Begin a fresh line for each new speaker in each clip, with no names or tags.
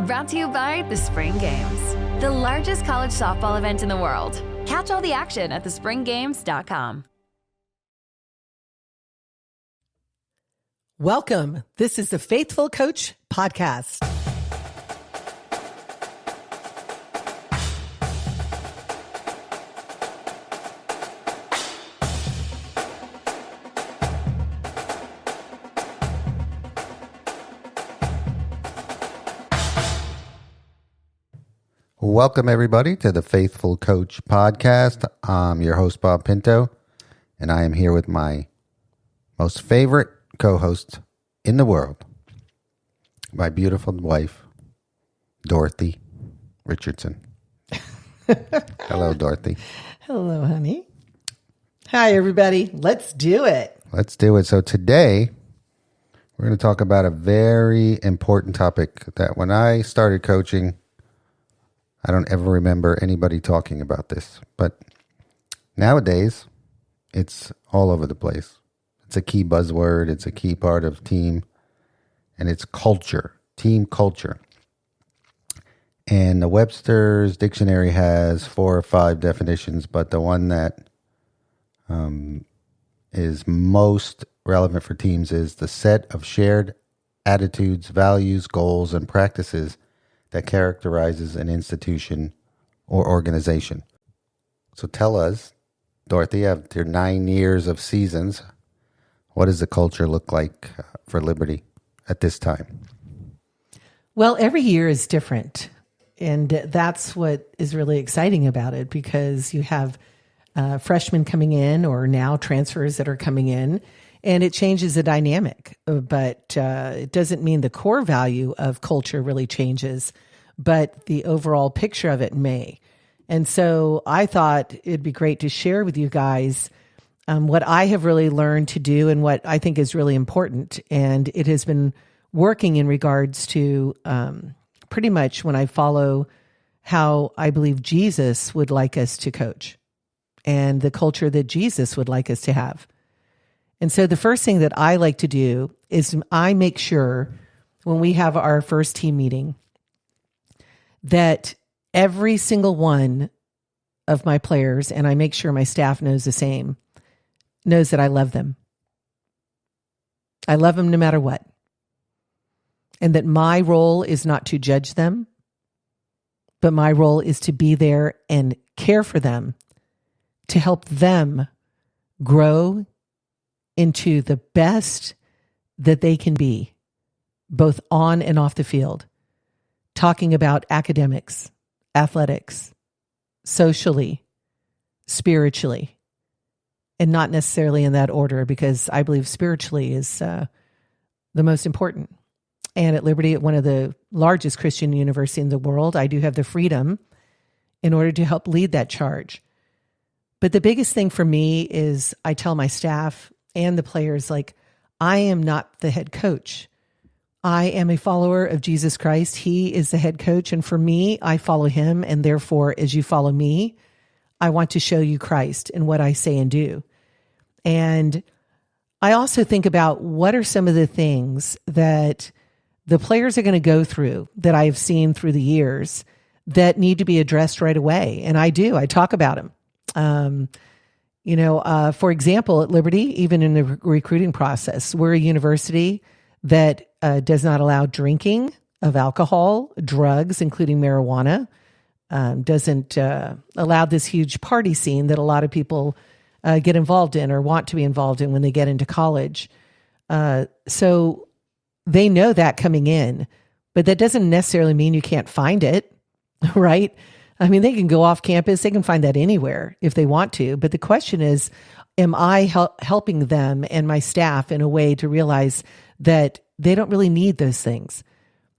Brought to you by the Spring Games, the largest college softball event in the world. Catch all the action at thespringgames.com.
Welcome. This is the Faithful Coach Podcast.
Welcome, everybody, to the Faithful Coach Podcast. I'm your host, Bob Pinto, and I am here with my most favorite co-host in the world, my beautiful wife, Dorothy Richardson. Hello, Dorothy.
Hello, honey. Hi, everybody. Let's do it.
Let's do it. So today, we're going to talk about a very important topic that when I started coaching, I don't ever remember anybody talking about this, but nowadays it's all over the place. It's a key buzzword. It's a key part of team, and it's culture, team culture. And the Webster's dictionary has 4 or 5 definitions, but the one that is most relevant for teams is the set of shared attitudes, values, goals, and practices that characterizes an institution or organization. So tell us, Dorothy, after 9 years of seasons, what does the culture look like for Liberty at this time?
Well, every year is different. And that's what is really exciting about it, because you have freshmen coming in or now transfers that are coming in, and it changes the dynamic. But it doesn't mean the core value of culture really changes, but the overall picture of it may. And so I thought it'd be great to share with you guys what I have really learned to do and what I think is really important. And it has been working in regards to pretty much when I follow how I believe Jesus would like us to coach and the culture that Jesus would like us to have. And so the first thing that I like to do is I make sure when we have our first team meeting that every single one of my players, and I make sure my staff knows the same, knows that I love them. I love them no matter what. And that my role is not to judge them, but my role is to be there and care for them, to help them grow into the best that they can be, both on and off the field. Talking about academics, athletics, socially, spiritually, and not necessarily in that order, because I believe spiritually is the most important. And at Liberty, at one of the largest Christian universities in the world, I do have the freedom in order to help lead that charge. But the biggest thing for me is I tell my staff and the players, like, I am not the head coach. I am a follower of Jesus Christ. He is the head coach. And for me, I follow him. And therefore, as you follow me, I want to show you Christ in what I say and do. And I also think about what are some of the things that the players are going to go through that I've seen through the years that need to be addressed right away. And I do. I talk about them. For example, at Liberty, even in the recruiting process, we're a university that does not allow drinking of alcohol, drugs, including marijuana, doesn't allow this huge party scene that a lot of people get involved in or want to be involved in when they get into college. So they know that coming in, but that doesn't necessarily mean you can't find it, right? I mean, they can go off campus. They can find that anywhere if they want to. But the question is, am I helping them and my staff in a way to realize that they don't really need those things?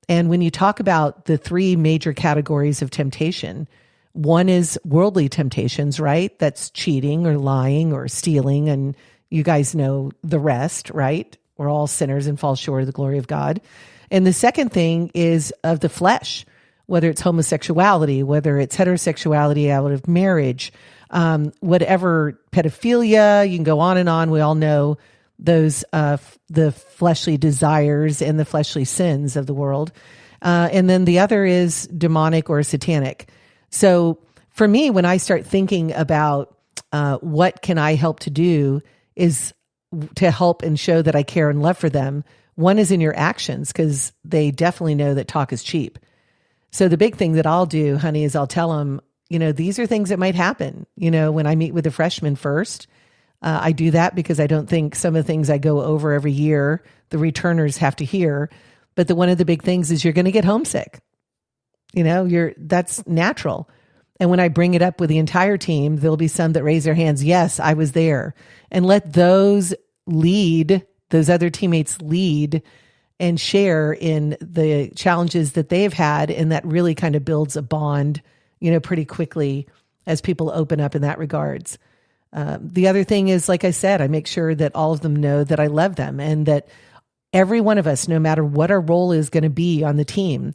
And when you talk about the 3 major categories of temptation, one is worldly temptations, right? That's cheating or lying or stealing. And you guys know the rest, right? We're all sinners and fall short of the glory of God. And the second thing is of the flesh, whether it's homosexuality, whether it's heterosexuality out of marriage, whatever, pedophilia, you can go on and on. We all know those, the fleshly desires and the fleshly sins of the world. And then the other is demonic or satanic. So for me, when I start thinking about what can I help to do is to help and show that I care and love for them. One is in your actions, because they definitely know that talk is cheap. So the big thing that I'll do, honey, is I'll tell them, these are things that might happen. When I meet with the freshmen first, I do that because I don't think some of the things I go over every year, the returners have to hear. But one of the big things is you're going to get homesick. That's natural. And when I bring it up with the entire team, there'll be some that raise their hands. Yes, I was there. And let those other teammates lead and share in the challenges that they've had. And that really kind of builds a bond, pretty quickly as people open up in that regards. The other thing is, like I said, I make sure that all of them know that I love them, and that every one of us, no matter what our role is going to be on the team,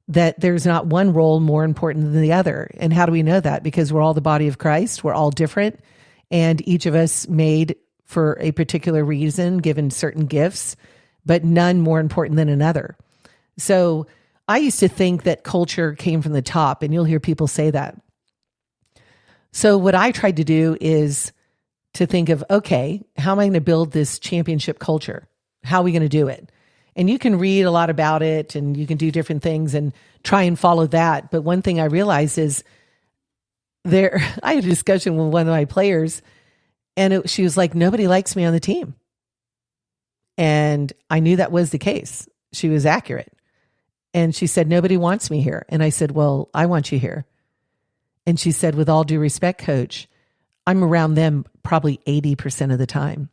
that there's not one role more important than the other. And how do we know that? Because we're all the body of Christ. We're all different. And each of us made for a particular reason, given certain gifts, but none more important than another. So I used to think that culture came from the top, and you'll hear people say that. So what I tried to do is to think of, okay, how am I going to build this championship culture? How are we going to do it? And you can read a lot about it, and you can do different things and try and follow that. But one thing I realized is I had a discussion with one of my players, and she was like, nobody likes me on the team. And I knew that was the case. She was accurate. And she said, nobody wants me here. And I said, well, I want you here. And she said, with all due respect, coach, I'm around them probably 80% of the time.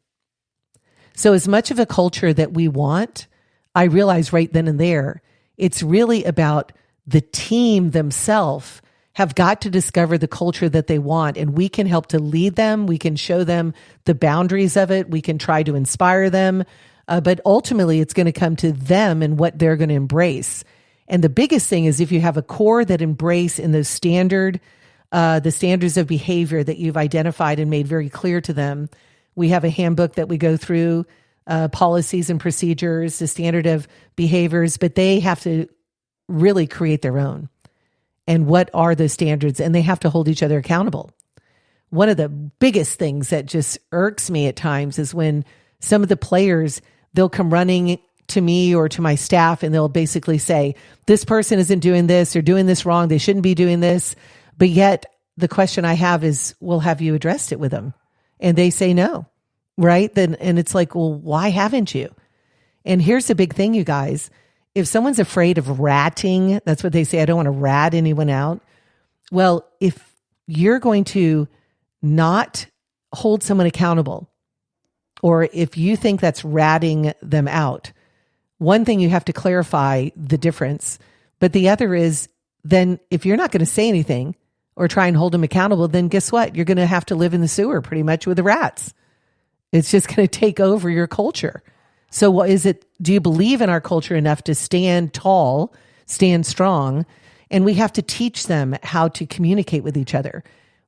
So as much of a culture that we want, I realized right then and there, it's really about the team themselves have got to discover the culture that they want, and we can help to lead them. We can show them the boundaries of it. We can try to inspire them. But ultimately, it's going to come to them and what they're going to embrace. And the biggest thing is if you have a core that embrace in those the standards of behavior that you've identified and made very clear to them. We have a handbook that we go through, policies and procedures, the standard of behaviors, but they have to really create their own. And what are those standards? And they have to hold each other accountable. One of the biggest things that just irks me at times is when some of the players, they'll come running to me or to my staff, and they'll basically say, this person isn't doing this, they're doing this wrong, they shouldn't be doing this. But yet the question I have is, well, have you addressed it with them? And they say no, right? And it's like, well, why haven't you? And here's the big thing, you guys. If someone's afraid of ratting, that's what they say, I don't want to rat anyone out. Well, if you're going to not hold someone accountable, or if you think that's ratting them out, one thing you have to clarify the difference. But the other is, then if you're not going to say anything or try and hold them accountable, then guess what? You're going to have to live in the sewer pretty much with the rats. It's just going to take over your culture. So what is it? Do you believe in our culture enough to stand tall, stand strong? And we have to teach them how to communicate with each other.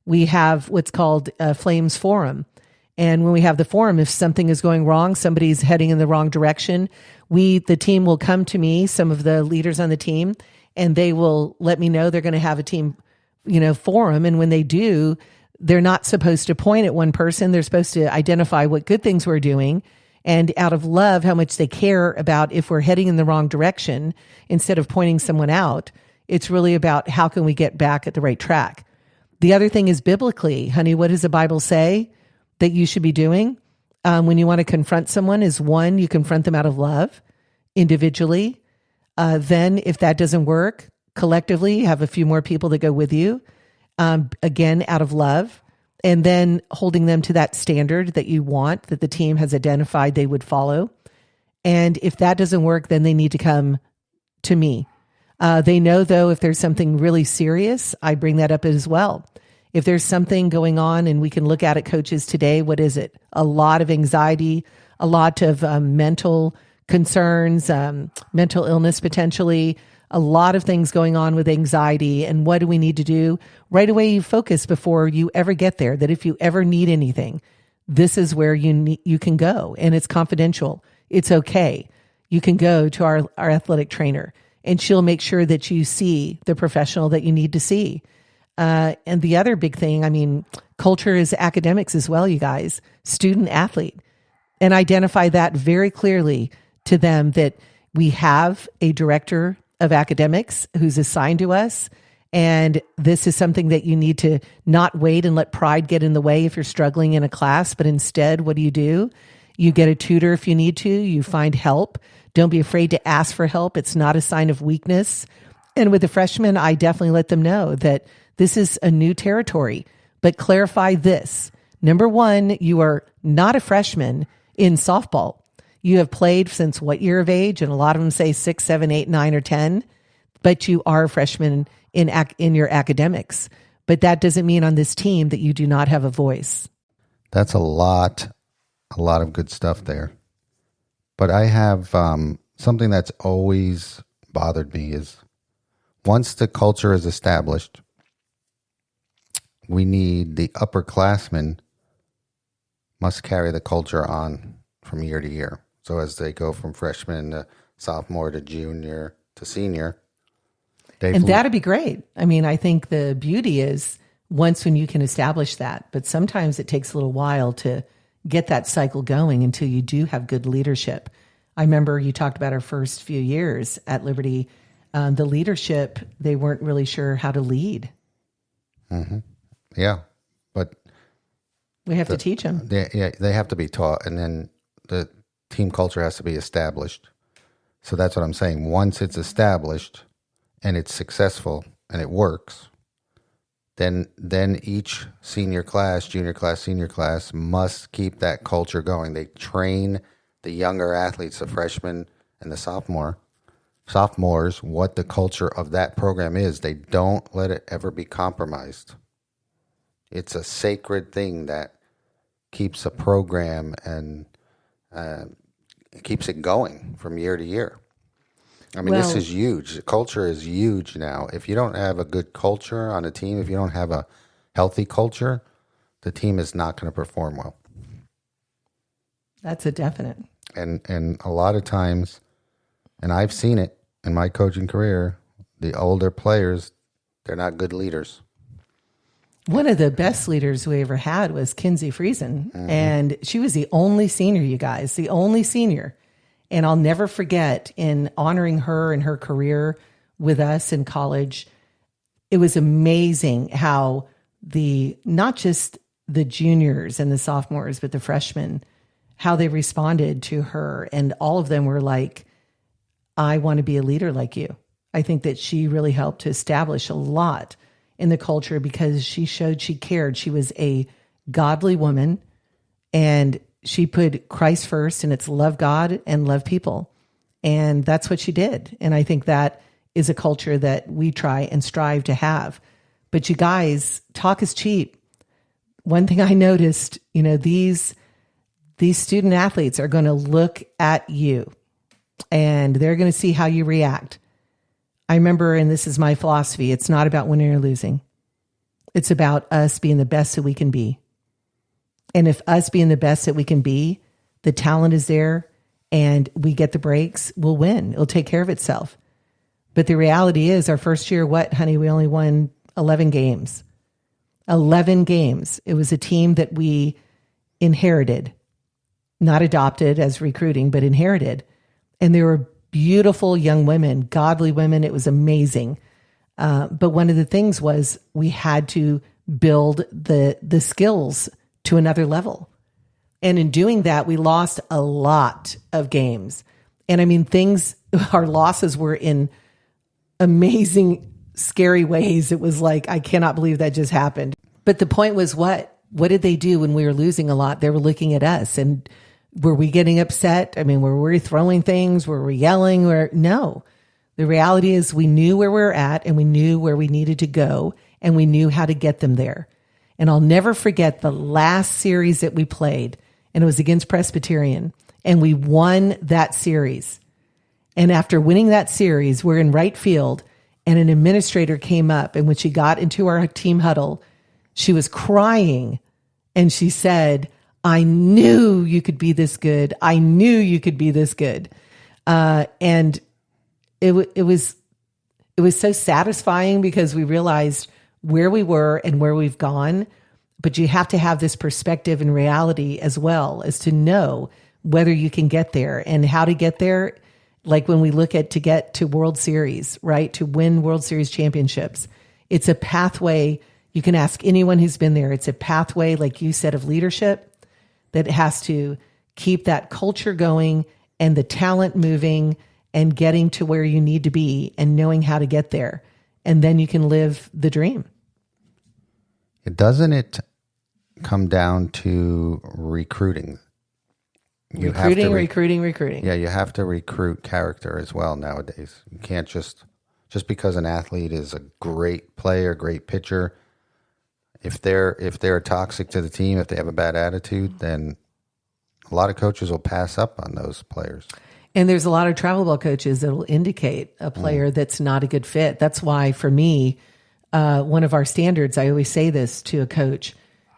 We have what's called a Flames Forum. And when we have the forum, if something is going wrong, somebody's heading in the wrong direction, the team will come to me, some of the leaders on the team, and they will let me know they're going to have a team, forum. And when they do, they're not supposed to point at one person. They're supposed to identify what good things we're doing, and out of love, how much they care about if we're heading in the wrong direction. Instead of pointing someone out, it's really about how can we get back at the right track. The other thing is biblically, honey, what does the Bible say that you should be doing when you want to confront someone? Is one, you confront them out of love individually. Then if that doesn't work, collectively, have a few more people that go with you, again, out of love. And then holding them to that standard that you want, that the team has identified they would follow. And if that doesn't work, then they need to come to me. They know, though, if there's something really serious, I bring that up as well. If there's something going on, and we can look at it, coaches, today, what is it? A lot of anxiety, a lot of mental concerns, mental illness potentially, a lot of things going on with anxiety. And what do we need to do? Right away, you focus before you ever get there, that if you ever need anything, this is where you can go. And it's confidential. It's okay. You can go to our athletic trainer. and she'll make sure that you see the professional that you need to see. And the other big thing, I mean, culture is academics as well, you guys, student athlete, and identify that very clearly to them that we have a director of academics who's assigned to us. And this is something that you need to not wait and let pride get in the way if you're struggling in a class, but instead, what do? You get a tutor if you need to, you find help. Don't be afraid to ask for help. It's not a sign of weakness. And with the freshmen, I definitely let them know that this is a new territory, but clarify this. Number one, you are not a freshman in softball. You have played since what year of age? And a lot of them say 6, 7, 8, 9, or 10, but you are a freshman in your academics. But that doesn't mean on this team that you do not have a voice.
That's a lot of good stuff there. But I have something that's always bothered me is once the culture is established, we need the upperclassmen must carry the culture on from year to year. So as they go from freshman to sophomore to junior to senior.
And that'd be great. I mean, I think the beauty is once when you can establish that, but sometimes it takes a little while to get that cycle going until you do have good leadership. I remember you talked about our first few years at Liberty. The leadership, they weren't really sure how to lead.
Mm-hmm. Yeah, but
we have to teach them.
They have to be taught, and then the team culture has to be established. So that's what I'm saying. Once it's established and it's successful and it works, then each senior class, junior class, senior class must keep that culture going. They train the younger athletes, the freshmen and the sophomores, what the culture of that program is. They don't let it ever be compromised. It's a sacred thing that keeps a program and keeps it going from year to year. I mean, this is huge. Culture is huge now. If you don't have a good culture on a team, if you don't have a healthy culture, the team is not going to perform well.
That's a definite.
And a lot of times, and I've seen it in my coaching career, the older players, they're not good leaders.
One of the best leaders we ever had was Kinsey Friesen. Mm-hmm. And she was the only senior, you guys, the only senior. And I'll never forget in honoring her and her career with us in college, it was amazing how not just the juniors and the sophomores, but the freshmen, how they responded to her. And all of them were like, I want to be a leader like you. I think that she really helped to establish a lot in the culture because she showed she cared. She was a godly woman and she put Christ first, and it's love God and love people. And that's what she did. And I think that is a culture that we try and strive to have. But you guys, talk is cheap. One thing I noticed, these student athletes are going to look at you and they're going to see how you react. I remember, and this is my philosophy, it's not about winning or losing. It's about us being the best that we can be. And if us being the best that we can be, the talent is there and we get the breaks, we'll win. It'll take care of itself. But the reality is our first year, we only won 11 games. 11 games. It was a team that we inherited, not adopted as recruiting, but inherited. And they were beautiful young women, godly women. It was amazing. But one of the things was we had to build the skills to another level. And in doing that, we lost a lot of games. And I mean, our losses were in amazing, scary ways. It was like, I cannot believe that just happened. But the point was what did they do when we were losing a lot? They were looking at us. And were we getting upset? I mean, were we throwing things? Were we yelling? No. The reality is we knew where we were at and we knew where we needed to go and we knew how to get them there. And I'll never forget the last series that we played, and it was against Presbyterian, and we won that series. And after winning that series, we're in right field, and an administrator came up, and when she got into our team huddle, she was crying, and she said, I knew you could be this good. I knew you could be this good. And it was so satisfying because we realized where we were and where we've gone. But you have to have this perspective and reality as well as to know whether you can get there and how to get there. Like when we look at to get to World Series, right? To win World Series championships, it's a pathway. You can ask anyone who's been there. It's a pathway, like you said, of leadership that has to keep that culture going and the talent moving and getting to where you need to be and knowing how to get there. And then you can live the dream.
Doesn't it come down to recruiting?
Recruiting.
Yeah, you have to recruit character as well nowadays. You can't just because an athlete is a great player, great pitcher, if they're toxic to the team, if they have a bad attitude, then a lot of coaches will pass up on those players.
And there's a lot of travel ball coaches that will indicate a player that's not a good fit. That's why, for me, one of our standards, I always say this to a coach,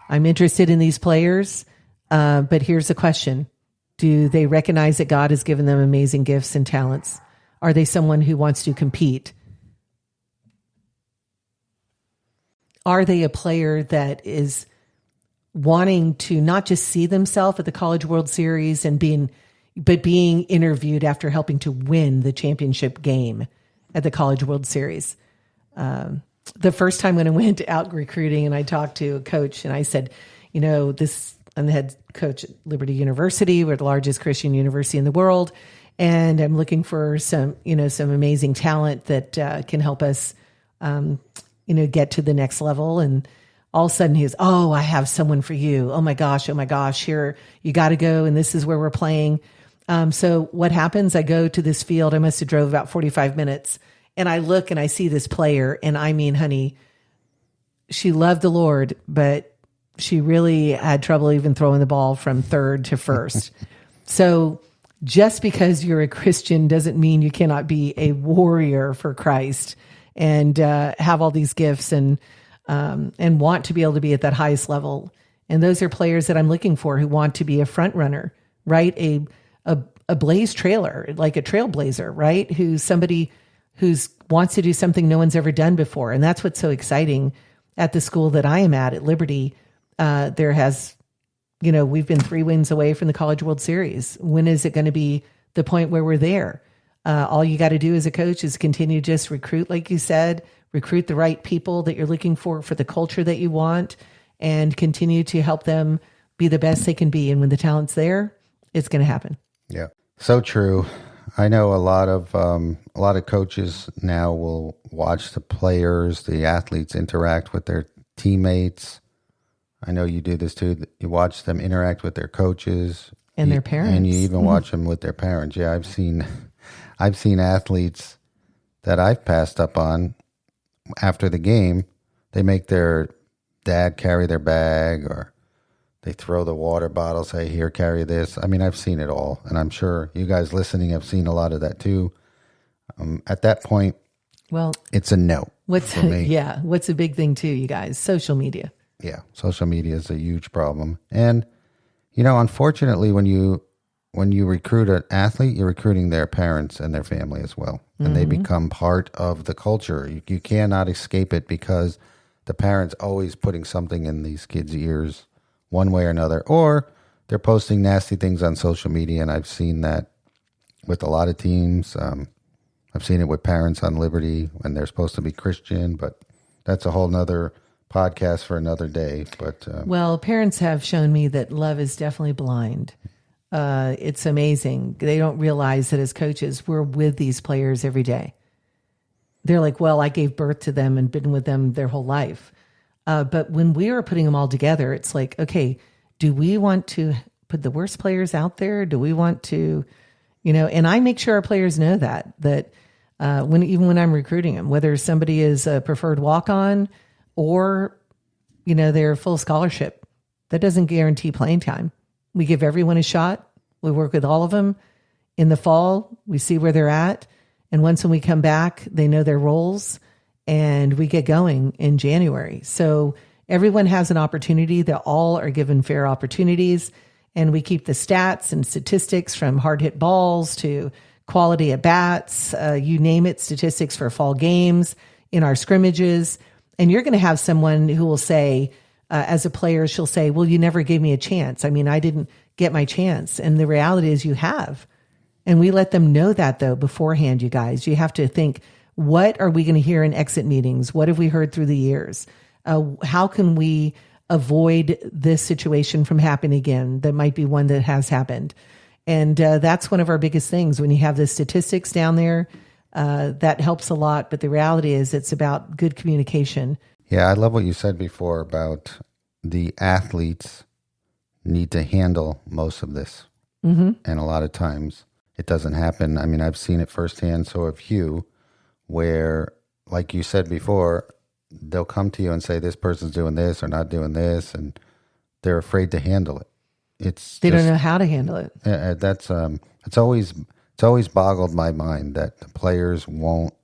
I'm interested in these players, but here's the question. Do they recognize that God has given them amazing gifts and talents? Are they someone who wants to compete? Are they a player that is wanting to not just see themselves at the College World Series and being interviewed after helping to win the championship game at the College World Series? The first time when I went out recruiting and I talked to a coach and I said, I'm the head coach at Liberty University. We're the largest Christian university in the world. And I'm looking for some amazing talent that can help us, get to the next level. And all of a sudden he was, oh, I have someone for you. Oh my gosh, here, you got to go. And this is where we're playing. So what happens? I go to this field. I must have drove about 45 minutes and I look and I see this player. And I mean, honey, she loved the Lord, but she really had trouble even throwing the ball from third to first. So just because you're a Christian doesn't mean you cannot be a warrior for Christ and have all these gifts and want to be able to be at that highest level. And those are players that I'm looking for who want to be a front runner, right? A blaze trailer, like a trailblazer, right? Who's somebody who's wants to do something no one's ever done before. And that's what's so exciting at the school that I am at Liberty. We've been 3 wins away from the College World Series. When is it going to be the point where we're there? All you got to do as a coach is continue to just recruit, like you said, recruit the right people that you're looking for the culture that you want, and continue to help them be the best they can be. And when the talent's there, it's going to happen.
Yeah, so true. I know a lot of coaches now will watch the players, the athletes interact with their teammates. I know you do this too. You watch them interact with their coaches
and their parents,
and you even watch them with their parents. Yeah, I've seen athletes that I've passed up on after the game. They make their dad carry their bag, or they throw the water bottle, say, here, carry this. I mean, I've seen it all, and I'm sure you guys listening have seen a lot of that too. At that point, well, it's a no for me.
Yeah, what's a big thing too, you guys? Social media.
Yeah, social media is a huge problem. And, unfortunately, when you recruit an athlete, you're recruiting their parents and their family as well. And they become part of the culture. You cannot escape it because the parents always putting something in these kids' ears one way or another. Or they're posting nasty things on social media, and I've seen that with a lot of teams. I've seen it with parents on Liberty when they're supposed to be Christian, but that's a whole nother podcast for another day. But
well, parents have shown me that love is definitely blind. It's amazing. They don't realize that as coaches, we're with these players every day. They're like, well, I gave birth to them and been with them their whole life. But when we were putting them all together, it's like, okay, do we want to put the worst players out there? Do we want to, and I make sure our players know that when I'm recruiting them, whether somebody is a preferred walk-on or, they're full scholarship, that doesn't guarantee playing time. We give everyone a shot. We work with all of them. In the fall, we see where they're at. And once when we come back, they know their roles, and we get going in January. So everyone has an opportunity. They all are given fair opportunities. And we keep the stats and statistics from hard hit balls to quality at bats, you name it, statistics for fall games, in our scrimmages. And you're going to have someone who will say, as a player, she'll say, well, you never gave me a chance. I mean, I didn't get my chance. And the reality is you have. And we let them know that, though, beforehand, you guys. You have to think, what are we going to hear in exit meetings? What have we heard through the years? How can we avoid this situation from happening again? That might be one that has happened. And that's one of our biggest things. When you have the statistics down there, that helps a lot. But the reality is it's about good communication.
Yeah, I love what you said before about the athletes need to handle most of this. Mm-hmm. And a lot of times it doesn't happen. I mean, I've seen it firsthand, so have you, where, like you said before, they'll come to you and say, this person's doing this or not doing this, and they're afraid to handle it.
They don't know how to handle it.
It's always boggled my mind that the players won't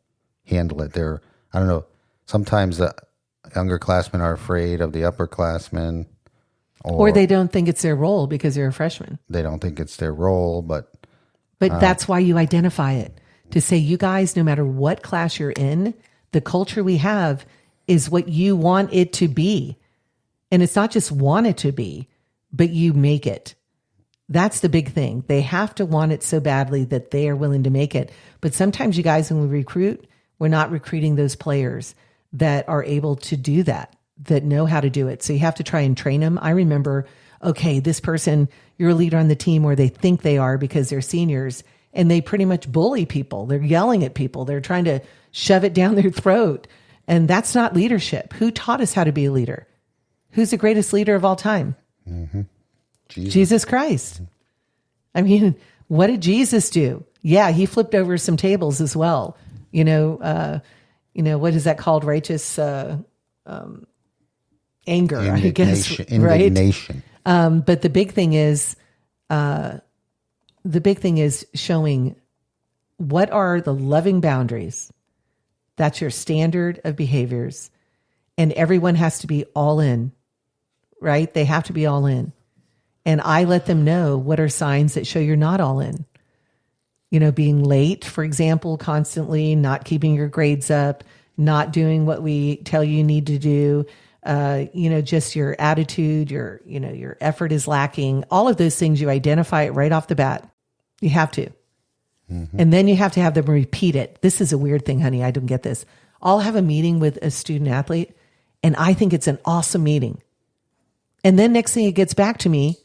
handle it. I don't know, sometimes the younger classmen are afraid of the upperclassmen.
Or they don't think it's their role because they're a freshman.
They don't think it's their role, but
that's why you identify it. To say, you guys, no matter what class you're in, the culture we have is what you want it to be. And it's not just want it to be, but you make it. That's the big thing. They have to want it so badly that they are willing to make it. But sometimes, you guys, when we recruit, we're not recruiting those players that are able to do that know how to do it. So you have to try and train them. I remember, okay, this person, you're a leader on the team, or they think they are because they're seniors, and they pretty much bully people. They're yelling at people. They're trying to shove it down their throat. And that's not leadership. Who taught us how to be a leader? Who's the greatest leader of all time?
Mm-hmm.
Jesus Christ. I mean, what did Jesus do? Yeah, he flipped over some tables as well. What is that called? Righteous anger, I guess.
Indignation.
Right? But the big thing is showing what are the loving boundaries. That's your standard of behaviors. And everyone has to be all in, right? They have to be all in. And I let them know what are signs that show you're not all in. Being late, for example, constantly, not keeping your grades up, not doing what we tell you need to do, just your attitude, your effort is lacking. All of those things, you identify it right off the bat. You have to. Mm-hmm. And then you have to have them repeat it. This is a weird thing, honey. I don't get this. I'll have a meeting with a student athlete, and I think it's an awesome meeting. And then next thing it gets back to me,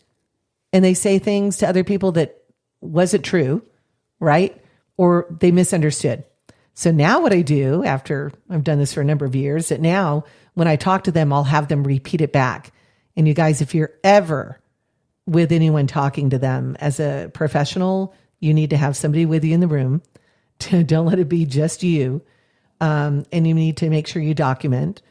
and they say things to other people that wasn't true, right? Or they misunderstood. So now what I do, after I've done this for a number of years, that now when I talk to them, I'll have them repeat it back. And you guys, if you're ever with anyone talking to them as a professional, you need to have somebody with you in the room. Don't let it be just you. And you need to make sure you document.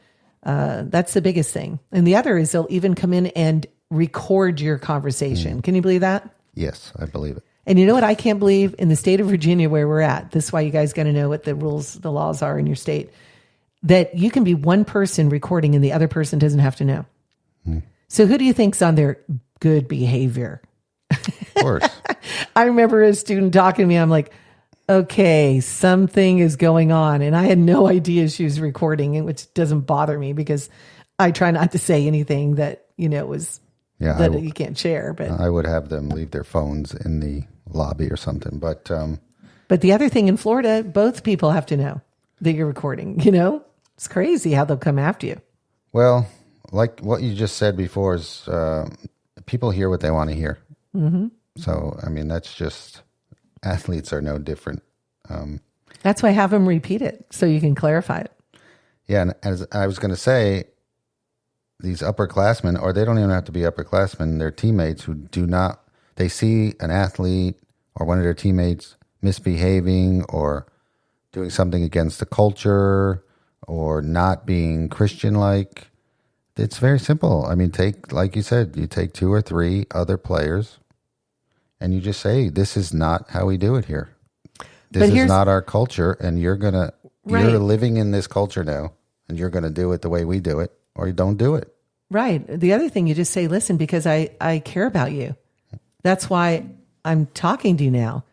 That's the biggest thing. And the other is they'll even come in and record your conversation. Can you believe that?
Yes, I believe it.
And you know what I can't believe? In the state of Virginia where we're at, this is why you guys got to know what the rules, the laws are in your state, that you can be one person recording and the other person doesn't have to know. So who do you think's on their good behavior?
Of course.
I remember a student talking to me. I'm like, okay, something is going on. And I had no idea she was recording, which doesn't bother me because I try not to say anything that, was that you can't share. But
I would have them leave their phones in the lobby or something. But
the other thing in Florida, both people have to know that you're recording. It's crazy how they'll come after you.
Well, like what you just said before is people hear what they want to hear. Mm-hmm. So, I mean, that's just, athletes are no different.
That's why I have them repeat it so you can clarify it.
Yeah, and as I was going to say, these upperclassmen, or they don't even have to be upperclassmen, they're teammates who do not, they see an athlete or one of their teammates misbehaving or doing something against the culture or not being Christian-like. It's very simple. I mean, like you said, you take 2 or 3 other players and you just say, this is not how we do it here. This is not our culture, and you're living in this culture now, and you're going to do it the way we do it, or you don't do it.
Right. The other thing, you just say, listen, because I care about you. That's why I'm talking to you now.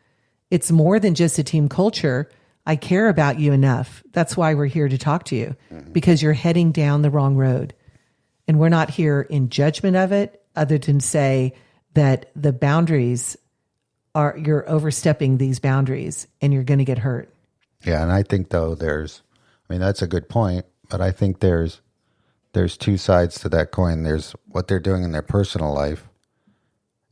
It's more than just a team culture. I care about you enough. That's why we're here to talk to you, because you're heading down the wrong road. And we're not here in judgment of it, other than say that the boundaries you're overstepping these boundaries and you're going to get hurt.
Yeah. And I think though that's a good point, but I think there's two sides to that coin. There's what they're doing in their personal life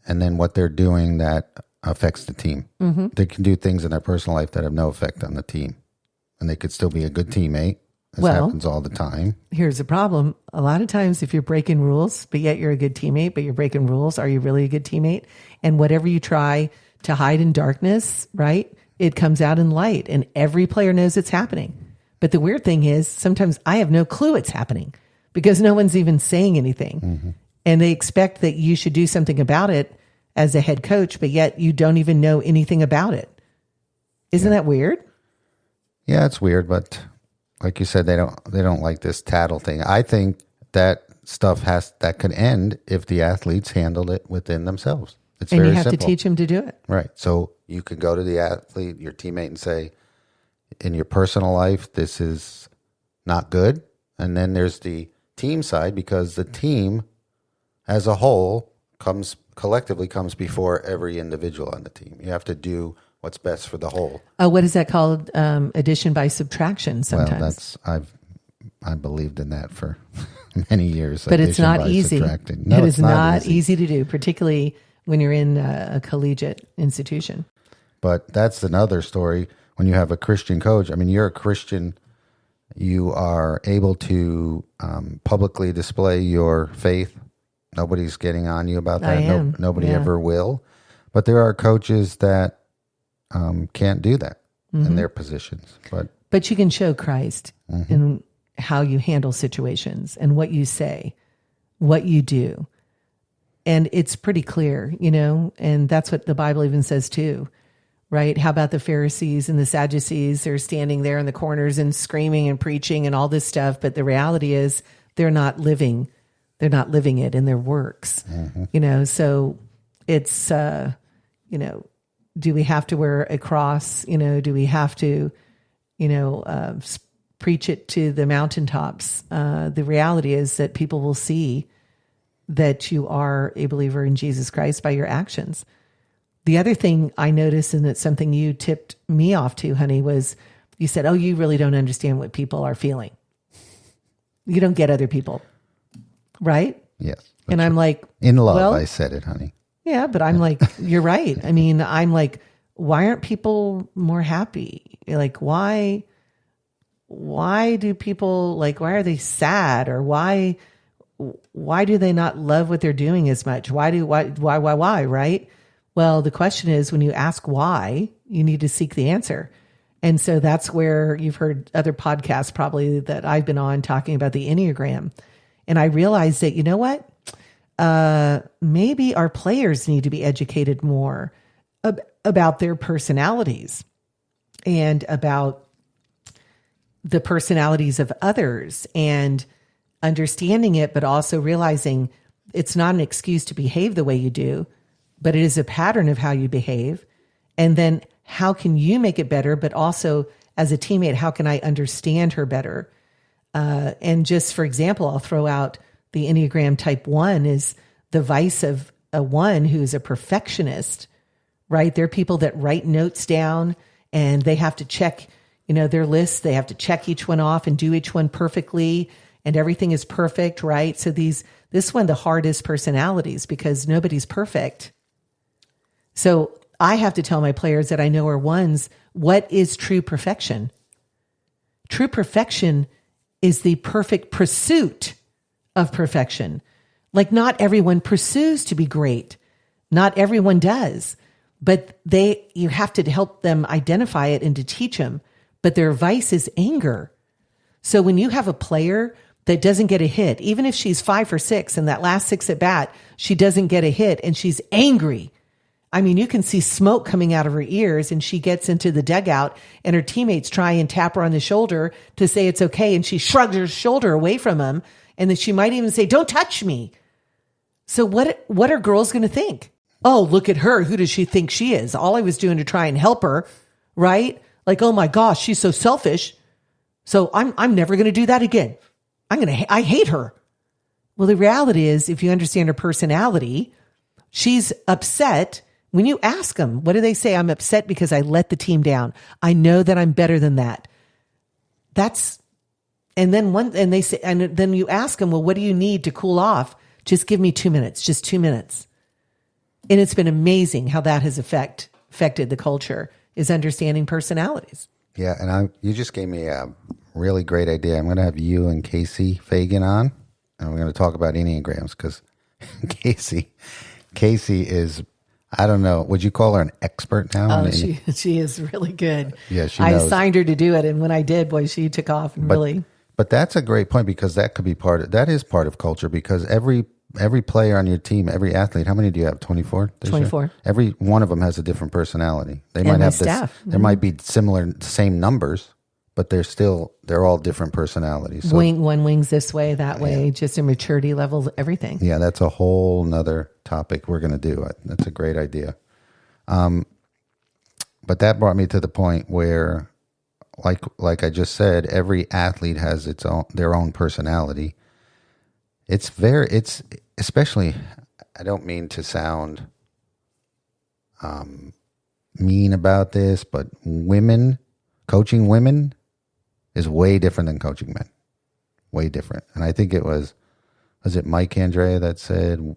and then what they're doing that affects the team. Mm-hmm. They can do things in their personal life that have no effect on the team, and they could still be a good teammate. This happens all the time. Here's
the problem. A lot of times if you're breaking rules, but yet you're a good teammate, but you're breaking rules, are you really a good teammate? And whatever you try to hide in darkness, right, it comes out in light, and every player knows it's happening. But the weird thing is sometimes I have no clue it's happening because no one's even saying anything. Mm-hmm. And they expect that you should do something about it as a head coach, but yet you don't even know anything about it. Isn't that weird?
Yeah, it's weird, but like you said, they don't like this tattle thing. I think that stuff that could end if the athletes handled it within themselves. It's
and
very
you have
simple.
to teach them to do it.
Right. So you can go to the athlete, your teammate, and say, in your personal life, this is not good. And then there's the team side, because the team as a whole collectively comes before every individual on the team. You have to do what's best for the whole.
Oh, what is that called? Addition by subtraction sometimes.
Well, I believed in that for many years.
But it's not easy.
No,
it is not easy to do, particularly when you're in a collegiate institution.
But that's another story. When you have a Christian coach, I mean, you're a Christian, you are able to publicly display your faith. Nobody's getting on you about that. Nobody ever will. But there are coaches that can't do that in their positions.
But you can show Christ in how you handle situations and what you say, what you do. And it's pretty clear, and that's what the Bible even says too, right? How about the Pharisees and the Sadducees? They're standing there in the corners and screaming and preaching and all this stuff. But the reality is they're not living it in their works, so it's, do we have to wear a cross? Do we have to, preach it to the mountaintops? The reality is that people will see that you are a believer in Jesus Christ by your actions. The other thing I noticed, and it's something you tipped me off to, honey, was you said, oh, you really don't understand what people are feeling. You don't get other people. Right?
Yes.
And I'm like,
in love, I said it, honey.
Yeah, but I'm like, you're right. I mean, I'm like, why aren't people more happy? Like, why do people why are they sad, or why do they not love what they're doing as much? Why, right? Well, the question is, when you ask why, you need to seek the answer. And so that's where you've heard other podcasts probably that I've been on talking about the Enneagram. And I realized that, you know what? Maybe our players need to be educated more about their personalities and about the personalities of others, and understanding it, but also realizing it's not an excuse to behave the way you do, but it is a pattern of how you behave. And then how can you make it better? But also as a teammate, how can I understand her better? And just for example, I'll throw out the Enneagram type 1 is the vice of a 1 who's a perfectionist, right? They're people that write notes down and they have to check, their lists. They have to check each one off and do each one perfectly, and everything is perfect, right? So this one, the hardest personalities, because nobody's perfect. So I have to tell my players that I know are 1s, what is true perfection? True perfection is the perfect pursuit of perfection. Like, not everyone pursues to be great. Not everyone does, but you have to help them identify it and to teach them. But their vice is anger. So when you have a player that doesn't get a hit, even if she's 5 for 6 and that last 6 at bat, she doesn't get a hit and she's angry. I mean, you can see smoke coming out of her ears, and she gets into the dugout and her teammates try and tap her on the shoulder to say it's okay. And she shrugs her shoulder away from him. And then she might even say, don't touch me. So what are girls going to think? oh, look at her. Who does she think she is? All I was doing to try and help her, right? Like, oh my gosh, she's so selfish. So I'm never going to do that again. I hate her. Well, the reality is, if you understand her personality, she's upset. When you ask them, what do they say? I'm upset because I let the team down. I know that I'm better than that. And then you ask them, well, what do you need to cool off? Just give me 2 minutes, just 2 minutes. And it's been amazing how that has affected the culture, is understanding personalities.
Yeah, and you just gave me a really great idea. I'm going to have you and Casey Fagan on, and we're going to talk about Enneagrams, because Casey is, I don't know, would you call her an expert now?
Oh, she is really good.
Yeah, she
I
knows.
assigned her to do it, and when I did, boy, she took off and really.
But that's a great point, because that could be that is part of culture, because every player on your team, every athlete, how many do you have? 24?
24.
Every one of them has a different personality. They
And
might
the
have
staff.
There might be same numbers, but they're all different personalities. So,
One wings this way, that way, just a maturity level, everything.
yeah, that's a whole nother topic we're going to do. That's a great idea. But that brought me to the point where, like I just said, every athlete has their own personality. It's especially, I don't mean to sound mean about this, but coaching women is way different than coaching men. Way different. And I think was it Mike Andrea that said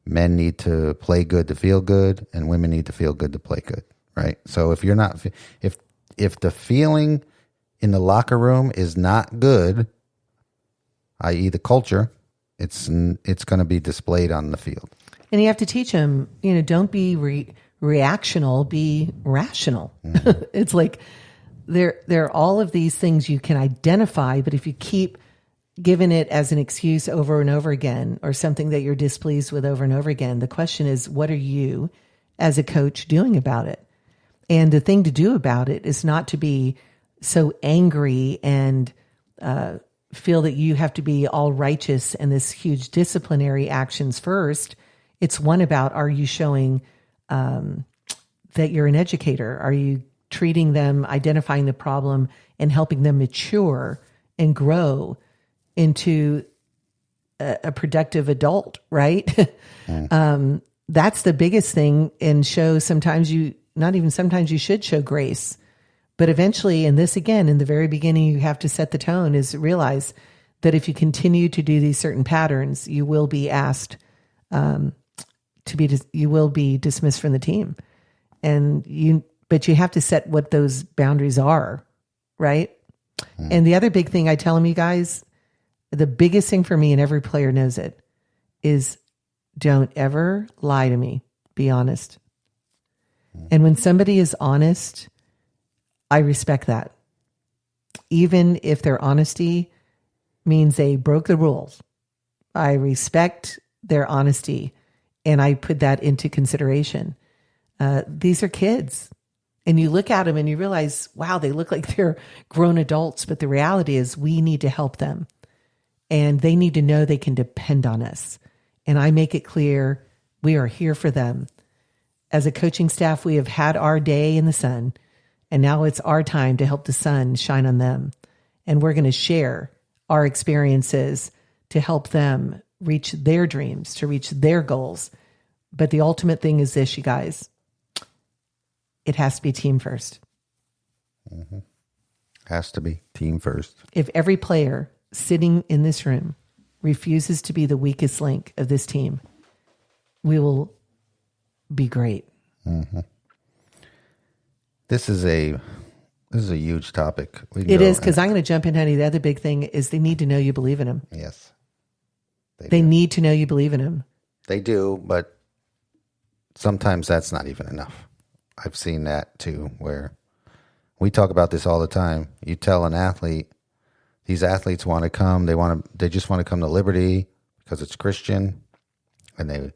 men need to play good to feel good, and women need to feel good to play good, right? So if you're not, if the feeling in the locker room is not good, i.e. the culture, it's going to be displayed on the field. And
you have to teach them, don't be reactional, be rational.
Mm-hmm.
It's like there are all of these things you can identify, but if you keep giving it as an excuse over and over again, or something that you're displeased with over and over again, the question is, what are you as a coach doing about it? And the thing to do about it is not to be so angry and feel that you have to be all righteous and this huge disciplinary actions first. It's one about, are you showing that you're an educator? Are you treating them, identifying the problem, and helping them mature and grow into a productive adult, right? That's the biggest thing. And sometimes you should show grace. But eventually, and this again, in the very beginning, you have to set the tone, is realize that if you continue to do these certain patterns, you will be asked you will be dismissed from the team. But you have to set what those boundaries are, right? And the other big thing I tell them, you guys, the biggest thing for me, and every player knows it, is don't ever lie to me. Be honest. And when somebody is honest, I respect that. Even if their honesty means they broke the rules, I respect their honesty, and I put that into consideration. These are kids, and you look at them and you realize, wow, they look like they're grown adults, but the reality is we need to help them, and they need to know they can depend on us. And I make it clear we are here for them. As a coaching staff, we have had our day in the sun, and now it's our time to help the sun shine on them. And we're going to share our experiences to help them reach their dreams, to reach their goals. But the ultimate thing is this, you guys. It has to be team first.
Mm-hmm. Has to be team first.
If every player sitting in this room refuses to be the weakest link of this team, we will be great.
Mm-hmm. This is a huge topic.
It is, because I'm going to jump in, honey. The other big thing is they need to know you believe in them.
Yes.
They need to know you believe in them.
They do, but sometimes that's not even enough. I've seen that too, where we talk about this all the time. You tell an athlete, these athletes want to come, they just want to come to Liberty because it's Christian, and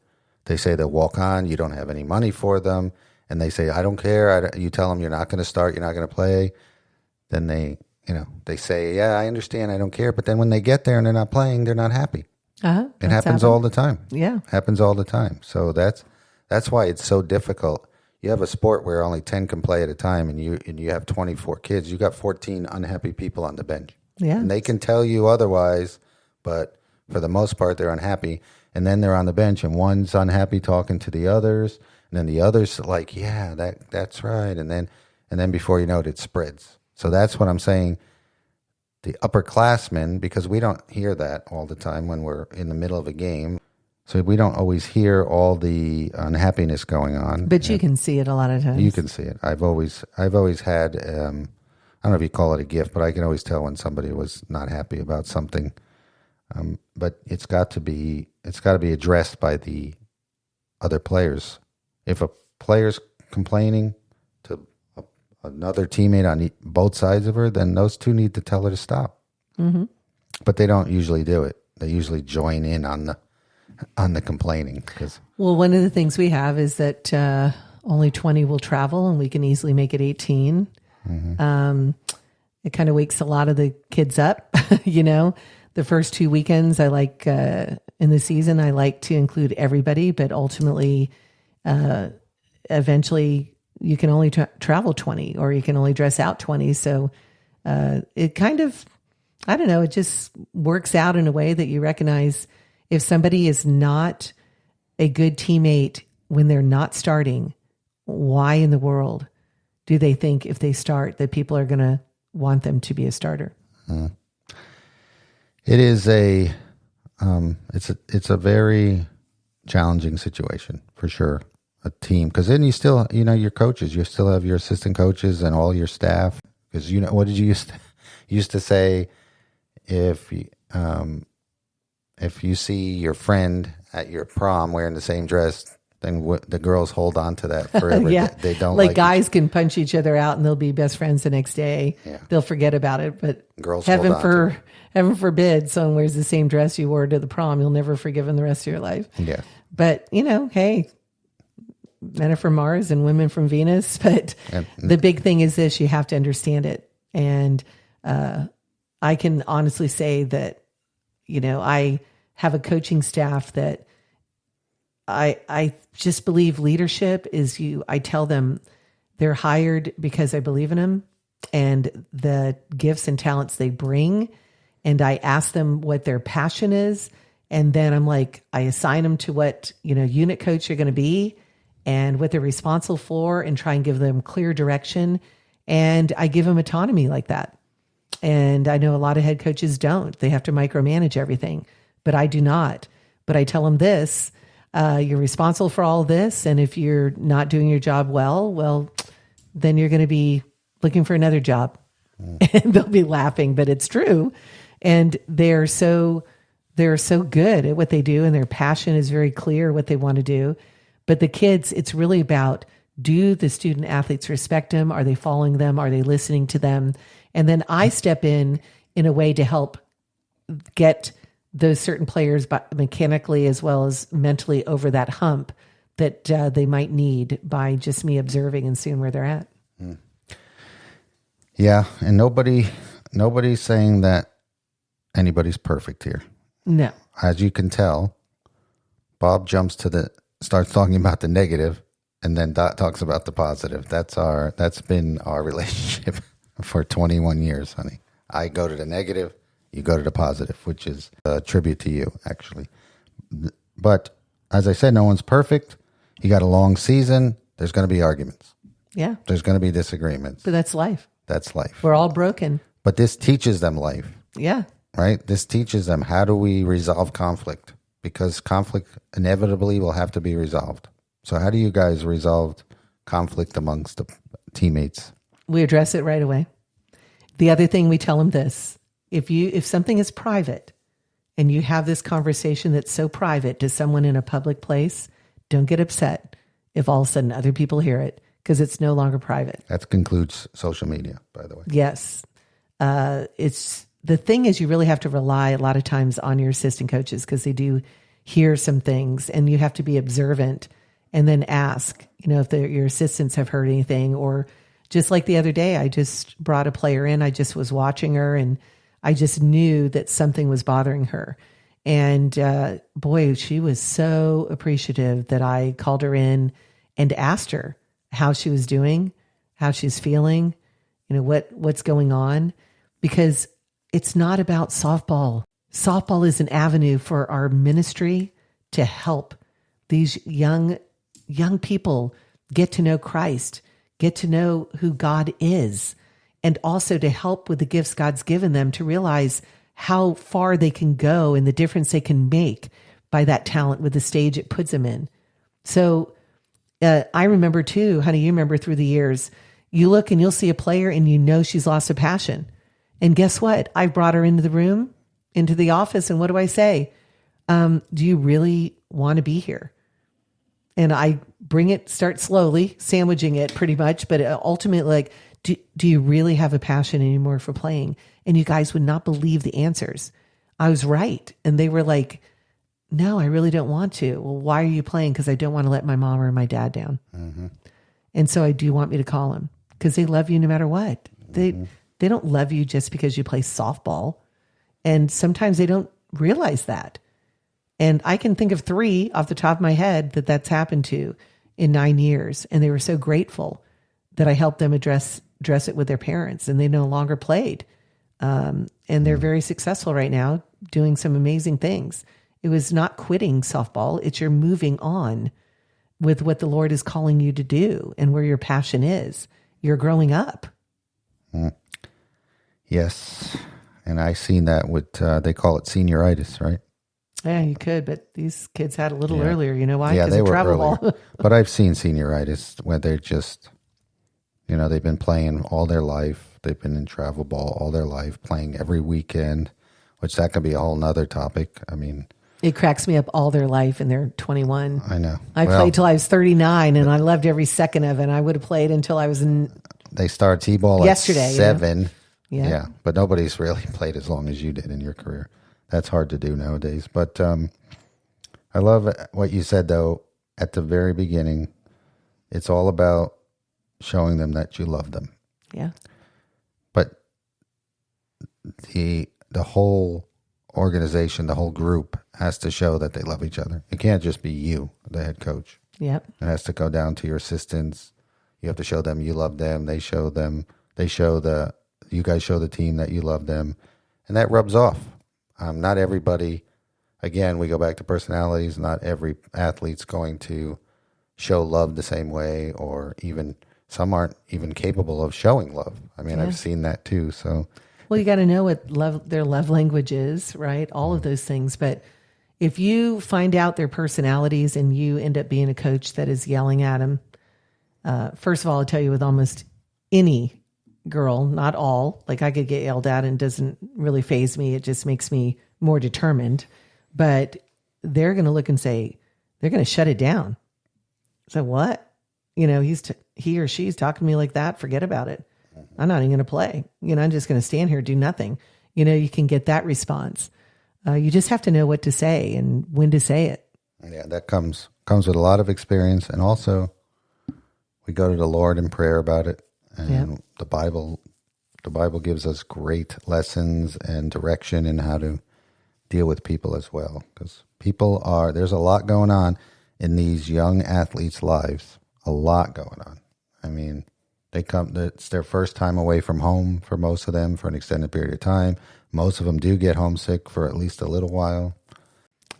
they say they'll walk on, you don't have any money for them, and they say, I don't care. You tell them you're not going to start, you're not going to play. Then they say, yeah, I understand, I don't care. But then when they get there and they're not playing, they're not happy. It happens all the time.
Yeah.
Happens all the time. So that's That's why it's so difficult. You have a sport where only 10 can play at a time, and you have 24 kids. You got 14 unhappy people on the bench.
Yeah.
And they can tell you otherwise, but for the most part, they're unhappy. And then they're on the bench, and one's unhappy talking to the others, and then the others like, yeah, that's right. And then before you know it, it spreads. So that's what I'm saying. The upperclassmen, because we don't hear that all the time when we're in the middle of a game. So we don't always hear all the unhappiness going on.
But you can see it a lot of times.
You can see it. I've always had, I don't know if you call it a gift, but I can always tell when somebody was not happy about something. But it's got to be addressed by the other players. If a player's complaining to another teammate on both sides of her, then those two need to tell her to stop. Mm-hmm. But they don't usually do it. They usually join in on the complaining.
Well, one of the things we have is that only 20 will travel, and we can easily make it 18. Mm-hmm. It kind of wakes a lot of the kids up. The first 2 weekends, I like in the season, I like to include everybody, but ultimately, eventually, you can only travel 20, or you can only dress out 20. So it kind of, I don't know, it just works out in a way that you recognize if somebody is not a good teammate when they're not starting, why in the world do they think if they start that people are going to want them to be a starter?
It is it's a very challenging situation for sure. A team, because then you still, your coaches, you still have your assistant coaches and all your staff. Because what did you used to say? If you see your friend at your prom wearing the same dress, then the girls hold on to that forever.
Yeah.
They don't
like guys can punch each other out and they'll be best friends the next day.
Yeah.
They'll forget about it, but
girls
heaven forbid someone wears the same dress you wore to the prom. You'll never forgive them the rest of your life.
Yeah.
But hey, men are from Mars and women from Venus. But the big thing is this: you have to understand it. And I can honestly say that I have a coaching staff that I just believe leadership is I tell them they're hired because I believe in them and the gifts and talents they bring. And I ask them what their passion is. And then I'm like, I assign them to what, unit coach you're going to be and what they're responsible for, and try and give them clear direction. And I give them autonomy like that. And I know a lot of head coaches don't. They have to micromanage everything, but I do not. But I tell them this, you're responsible for all this. And if you're not doing your job well, then you're going to be looking for another job. And they'll be laughing, but it's true. And they're so good at what they do, and their passion is very clear what they want to do. But the kids, it's really about, do the student athletes respect them? Are they following them? Are they listening to them? And then I step in a way to help get those certain players mechanically as well as mentally over that hump that they might need by just me observing and seeing where they're at.
Yeah, and nobody's saying that anybody's perfect here.
No.
As you can tell, Bob starts talking about the negative, and then Dot talks about the positive. That's been our relationship for 21 years, honey. I go to the negative, you go to the positive, which is a tribute to you, actually. But as I said, no one's perfect. You got a long season. There's going to be arguments.
Yeah.
There's going to be disagreements.
But that's life.
That's life.
We're all broken.
But this teaches them life.
Yeah.
Right? This teaches them, how do we resolve conflict? Because conflict inevitably will have to be resolved. So how do you guys resolve conflict amongst the teammates?
We address it right away. The other thing, we tell them this: if something is private and you have this conversation that's so private to someone in a public place, don't get upset if all of a sudden other people hear it, because it's no longer private.
That concludes social media, by the way.
Yes. It's the thing is, you really have to rely a lot of times on your assistant coaches, because they do hear some things, and you have to be observant and then ask, if your assistants have heard anything. Or just like the other day, I just brought a player in. I just was watching her, and I just knew that something was bothering her. And boy, she was so appreciative that I called her in and asked her how she was doing, how she's feeling, what's going on, because it's not about softball. Softball is an avenue for our ministry to help these young people get to know Christ, get to know who God is, and also to help with the gifts God's given them to realize how far they can go and the difference they can make by that talent with the stage it puts them in. So I remember too, honey, you remember through the years, you look and you'll see a player and she's lost a passion. And guess what? I brought her into the room, into the office, and what do I say? Do you really want to be here? And I start slowly, sandwiching it pretty much, but ultimately, do you really have a passion anymore for playing? And you guys would not believe the answers. I was right. And they were like, no, I really don't want to. Well, why are you playing? Because I don't want to let my mom or my dad down. Mm-hmm. And so I do want me to call them because they love you no matter what. They don't love you just because you play softball. And sometimes they don't realize that. And I can think of 3 off the top of my head that's happened to in 9 years. And they were so grateful that I helped them address it with their parents, and they no longer played. And they're very successful right now, doing some amazing things. It was not quitting softball. It's you're moving on with what the Lord is calling you to do and where your passion is. You're growing up.
Yes. And I seen that with, they call it senioritis, right?
Yeah, you could, but these kids had a little earlier. You know why?
Yeah, they were
travel
earlier.
ball.
But I've seen senioritis where they're just, they've been playing all their life. They've been in travel ball all their life, playing every weekend, which that could be a whole nother topic. I mean,
it cracks me up all their life, and they're 21.
I know.
I played till I was 39, and I loved every second of it. I would have played until I was in.
They start T-ball
yesterday,
at 7.
Yeah,
but nobody's really played as long as you did in your career. That's hard to do nowadays. But I love what you said, though, at the very beginning. It's all about showing them that you love them.
Yeah.
But the whole organization, the whole group has to show that they love each other. It can't just be you, the head coach.
Yep.
It has to go down to your assistants. You have to show them you love them. You guys show the team that you love them. And that rubs off. Not everybody, again, we go back to personalities. Not every athlete's going to show love the same way, or even some aren't even capable of showing love. I mean, I've seen that too. So,
well, you got to know what their love language is, right? All of those things. But if you find out their personalities and you end up being a coach that is yelling at them, first of all, I'll tell you with almost any girl, not all, like I could get yelled at and it doesn't really faze me. It just makes me more determined. But they're going to look and say, they're going to shut it down. So what? He or she's talking to me like that. Forget about it. I'm not even going to play. I'm just going to stand here and do nothing. You can get that response. You just have to know what to say and when to say it.
Yeah, that comes with a lot of experience. And also we go to the Lord in prayer about it. And the Bible gives us great lessons and direction in how to deal with people as well. Because there's a lot going on in these young athletes' lives. A lot going on. I mean, it's their first time away from home for most of them for an extended period of time. Most of them do get homesick for at least a little while.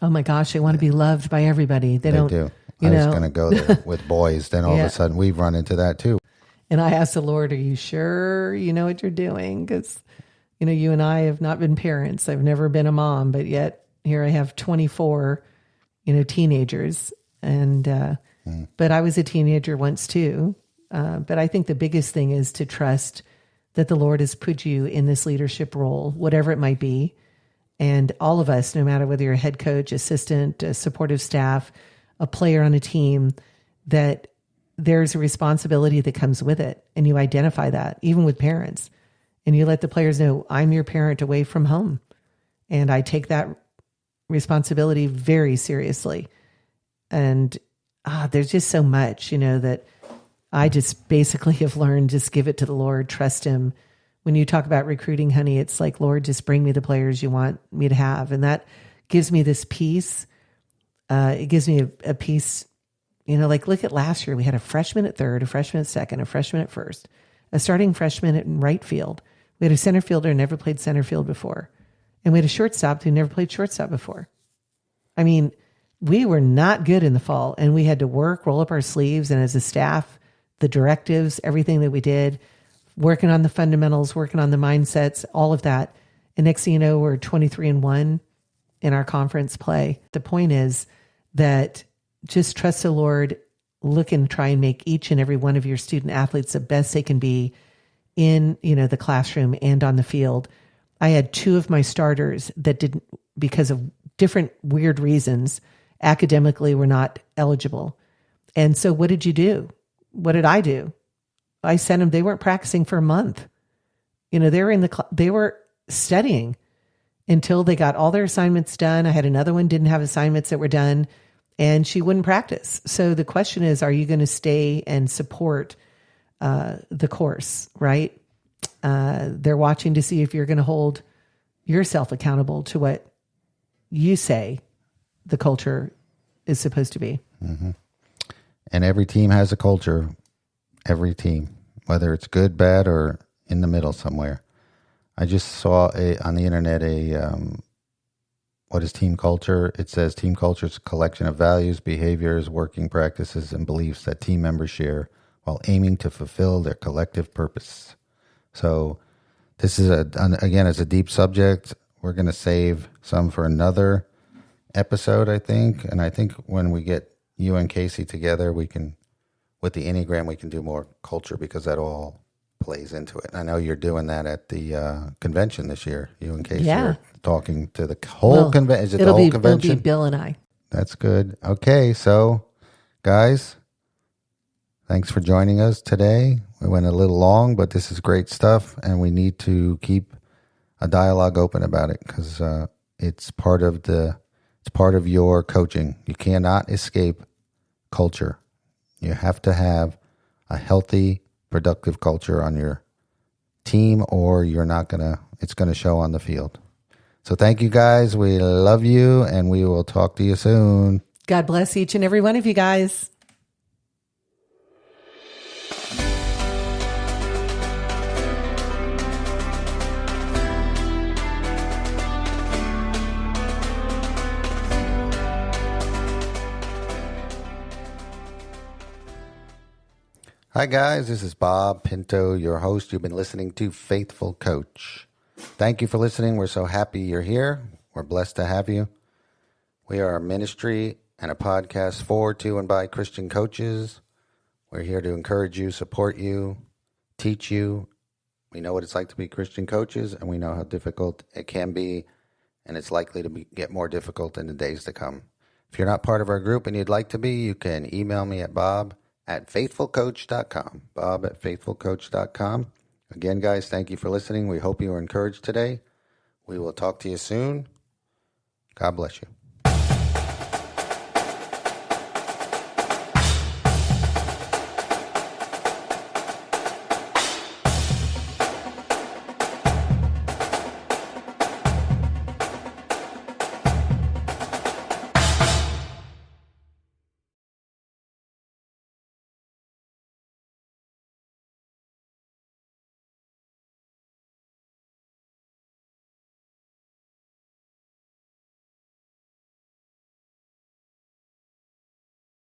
Oh my gosh, they want to be loved by everybody. They don't
do. I was going to go there with boys. Then all of a sudden we've run into that too.
And I asked the Lord, are you sure you know what you're doing? Because, you and I have not been parents. I've never been a mom, but yet here I have 24, teenagers. And, but I was a teenager once too. But I think the biggest thing is to trust that the Lord has put you in this leadership role, whatever it might be. And all of us, no matter whether you're a head coach, assistant, a supportive staff, a player on a team, that there's a responsibility that comes with it. And you identify that, even with parents. And you let the players know, I'm your parent away from home. And I take that responsibility very seriously. And there's just so much, that I just basically have learned, just give it to the Lord, trust him. When you talk about recruiting, honey, it's like, Lord, just bring me the players you want me to have. And that gives me this peace. It gives me a peace, like look at last year. We had a freshman at third, a freshman at second, a freshman at first, a starting freshman at right field. We had a center fielder who never played center field before. And we had a shortstop who never played shortstop before. I mean, we were not good in the fall, and we had to work, roll up our sleeves, and as a staff, the directives, everything that we did, working on the fundamentals, working on the mindsets, all of that. And next thing you know, we're 23-1 in our conference play. The point is that just trust the Lord, look and try and make each and every one of your student athletes the best they can be in, the classroom and on the field. I had 2 of my starters that didn't, because of different weird reasons, academically were not eligible. And so what did you do? What did I do? I sent them, they weren't practicing for a month. They were studying until they got all their assignments done. I had another one, didn't have assignments that were done, and she wouldn't practice. So the question is, are you going to stay and support the course, right? They're watching to see if you're going to hold yourself accountable to what you say the culture is supposed to be.
Mm-hmm. And every team has a culture. Every team, whether it's good, bad, or in the middle somewhere. I just saw on the internet what is team culture? It says team culture is a collection of values, behaviors, working practices, and beliefs that team members share while aiming to fulfill their collective purpose. So this is, again, it's a deep subject. We're going to save some for another episode, I think. And I think when we get you and Casey together, we can, with the Enneagram, we can do more culture because that all plays into it. I know you're doing that at the convention this year. You and Casey are talking to the whole convention. Is it the whole convention?
It'll be Bill and I.
That's good. Okay, so guys, thanks for joining us today. We went a little long, but this is great stuff, and we need to keep a dialogue open about it because it's part of your coaching. You cannot escape culture. You have to have a healthy, productive culture on your team, or it's going to show on the field. So thank you guys. We love you, and we will talk to you soon.
God bless each and every one of you guys.
Hi, guys. This is Bob Pinto, your host. You've been listening to Faithful Coach. Thank you for listening. We're so happy you're here. We're blessed to have you. We are a ministry and a podcast for, to, and by Christian coaches. We're here to encourage you, support you, teach you. We know what it's like to be Christian coaches, and we know how difficult it can be, and it's likely to get more difficult in the days to come. If you're not part of our group and you'd like to be, you can email me at bob@faithfulcoach.com. bob@faithfulcoach.com. Again, guys, thank you for listening. We hope you were encouraged today. We will talk to you soon. God bless you.